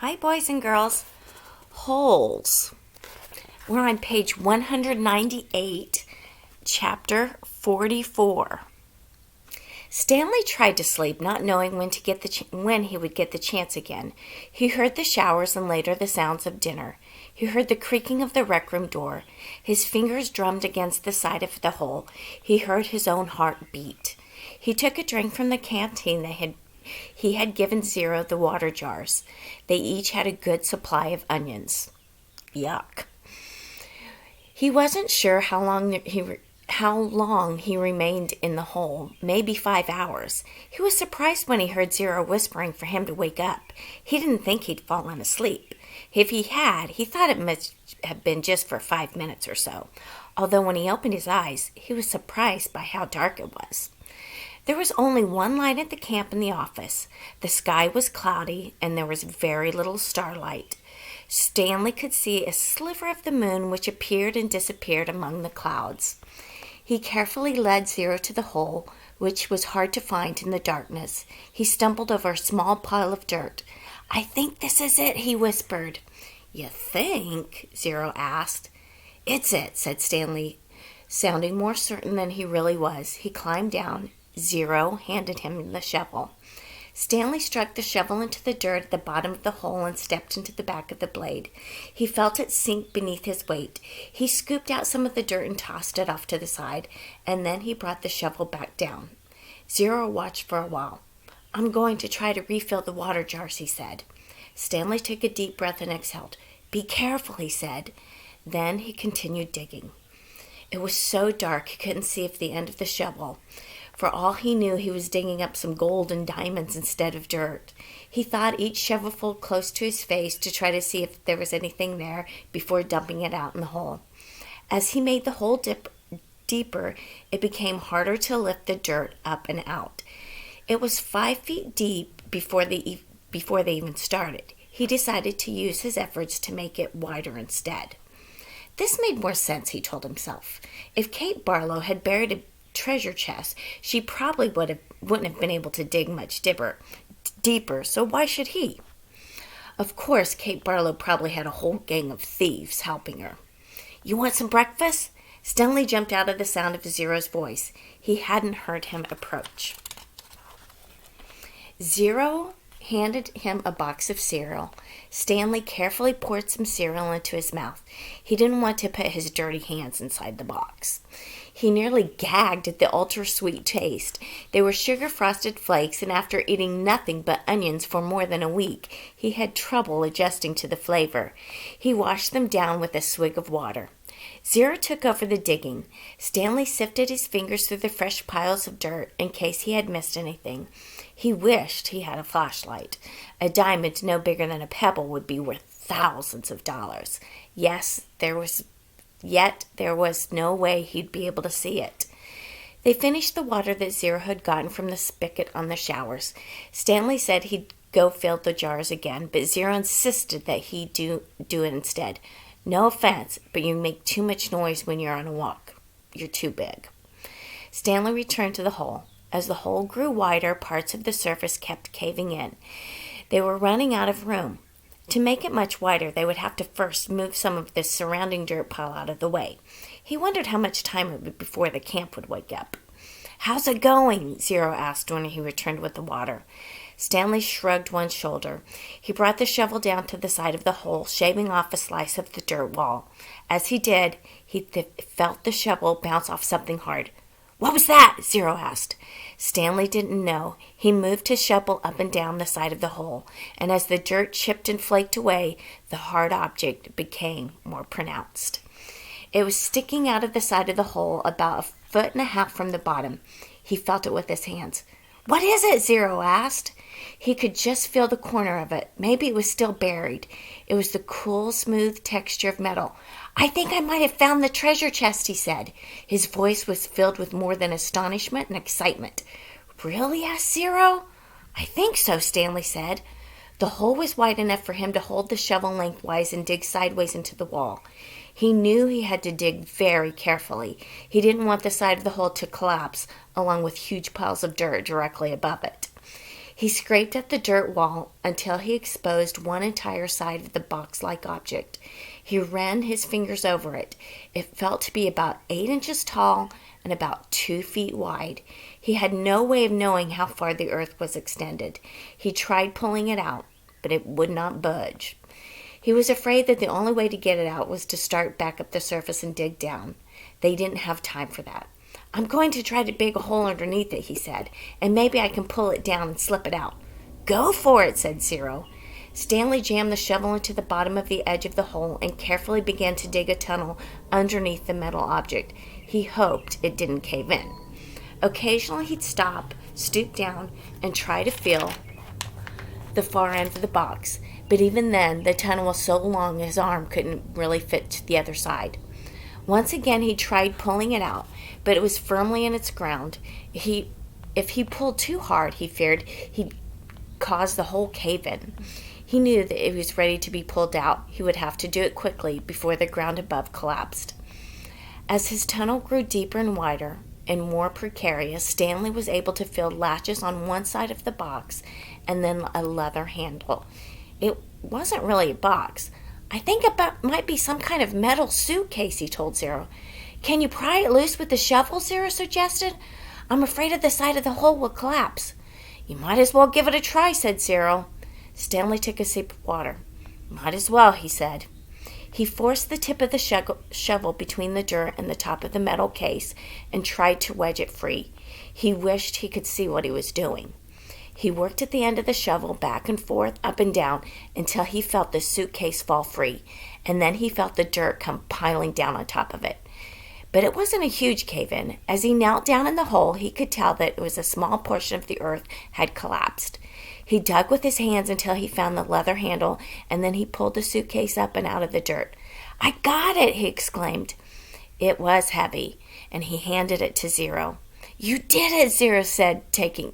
Hi, boys and girls. Holes. We're on page 198, chapter 44. Stanley tried to sleep, not knowing when he would get the chance again. He heard the showers and later the sounds of dinner. He heard the creaking of the rec room door. His fingers drummed against the side of the hole. He heard his own heart beat. He took a drink from the canteen he had given Zero the water jars. They each had a good supply of onions. Yuck. He wasn't sure how long he remained in the hole, maybe 5 hours. He was surprised when he heard Zero whispering for him to wake up. He didn't think he'd fallen asleep. If he had, he thought it must have been just for 5 minutes or so, although when he opened his eyes, he was surprised by how dark it was. There was only one light at the camp in the office. The sky was cloudy, and there was very little starlight. Stanley could see a sliver of the moon which appeared and disappeared among the clouds. He carefully led Zero to the hole, which was hard to find in the darkness. He stumbled over a small pile of dirt. "I think this is it," he whispered. "You think?" Zero asked. "It's it," said Stanley, sounding more certain than he really was. He climbed down. Zero handed him the shovel. Stanley struck the shovel into the dirt at the bottom of the hole and stepped into the back of the blade. He felt it sink beneath his weight. He scooped out some of the dirt and tossed it off to the side, and then he brought the shovel back down. Zero watched for a while. "I'm going to try to refill the water jars," he said. Stanley took a deep breath and exhaled. "Be careful," he said. Then he continued digging. It was so dark he couldn't see the end of the shovel. For all he knew, he was digging up some gold and diamonds instead of dirt. He thought each shovelful close to his face to try to see if there was anything there before dumping it out in the hole. As he made the hole deeper, it became harder to lift the dirt up and out. It was 5 feet deep before they even started. He decided to use his efforts to make it wider instead. This made more sense, he told himself. If Kate Barlow had buried a treasure chest, she probably wouldn't have been able to dig much deeper, so why should he? Of course, Kate Barlow probably had a whole gang of thieves helping her. "You want some breakfast?" Stanley jumped out of the sound of Zero's voice. He hadn't heard him approach. Zero handed him a box of cereal. Stanley carefully poured some cereal into his mouth. He didn't want to put his dirty hands inside the box. He nearly gagged at the ultra-sweet taste. They were sugar-frosted flakes, and after eating nothing but onions for more than a week, he had trouble adjusting to the flavor. He washed them down with a swig of water. Zero took over the digging. Stanley sifted his fingers through the fresh piles of dirt in case he had missed anything. He wished he had a flashlight. A diamond no bigger than a pebble would be worth thousands of dollars. Yet there was no way he'd be able to see it. They finished the water that Zero had gotten from the spigot on the showers. Stanley said he'd go fill the jars again, but Zero insisted that he do it instead. "No offense, but you make too much noise when you're on a walk. You're too big." Stanley returned to the hole. As the hole grew wider, parts of the surface kept caving in. They were running out of room. To make it much wider, they would have to first move some of the surrounding dirt pile out of the way. He wondered how much time it would be before the camp would wake up. "How's it going?" Zero asked when he returned with the water. Stanley shrugged one shoulder. He brought the shovel down to the side of the hole, shaving off a slice of the dirt wall. As he did, he felt the shovel bounce off something hard. "What was that?" Zero asked. Stanley didn't know. He moved his shovel up and down the side of the hole, and as the dirt chipped and flaked away, the hard object became more pronounced. It was sticking out of the side of the hole about 1.5 feet from the bottom. He felt it with his hands. "What is it?" Zero asked. He could just feel the corner of it. Maybe it was still buried. It was the cool, smooth texture of metal. "I think I might have found the treasure chest," he said. His voice was filled with more than astonishment and excitement. "Really?" asked Zero. "I think so," Stanley said. The hole was wide enough for him to hold the shovel lengthwise and dig sideways into the wall. He knew he had to dig very carefully. He didn't want the side of the hole to collapse, along with huge piles of dirt directly above it. He scraped at the dirt wall until he exposed one entire side of the box-like object. He ran his fingers over it. It felt to be about 8 inches tall and about 2 feet wide. He had no way of knowing how far the earth was extended. He tried pulling it out, but it would not budge. He was afraid that the only way to get it out was to start back up the surface and dig down. They didn't have time for that. "I'm going to try to dig a hole underneath it," he said, "and maybe I can pull it down and slip it out." "Go for it," said Zero. Stanley jammed the shovel into the bottom of the edge of the hole and carefully began to dig a tunnel underneath the metal object. He hoped it didn't cave in. Occasionally he'd stop, stoop down, and try to feel the far end of the box, but even then the tunnel was so long his arm couldn't really fit to the other side. Once again he tried pulling it out, but it was firmly in its ground. If he pulled too hard, he feared he'd cause the whole cave in. He knew that if he was ready to be pulled out, he would have to do it quickly before the ground above collapsed. As his tunnel grew deeper and wider and more precarious, Stanley was able to feel latches on one side of the box and then a leather handle. It wasn't really a box. "I think it might be some kind of metal suitcase," he told Zero. "Can you pry it loose with the shovel?" Zero suggested. "I'm afraid of the side of the hole will collapse." "You might as well give it a try," said Zero. Stanley took a sip of water. "Might as well," he said. He forced the tip of the shovel between the dirt and the top of the metal case and tried to wedge it free. He wished he could see what he was doing. He worked at the end of the shovel back and forth, up and down, until he felt the suitcase fall free, and then he felt the dirt come piling down on top of it. But it wasn't a huge cave-in. As he knelt down in the hole, he could tell that it was a small portion of the earth had collapsed. He dug with his hands until he found the leather handle, and then he pulled the suitcase up and out of the dirt. "I got it!" he exclaimed. It was heavy, and he handed it to Zero. "You did it," Zero said, taking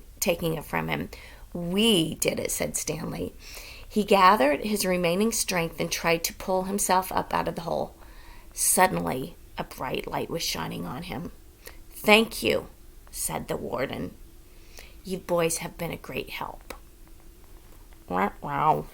it from him. "We did it," said Stanley. He gathered his remaining strength and tried to pull himself up out of the hole. Suddenly, a bright light was shining on him. "Thank you," said the warden. "You boys have been a great help." Wow.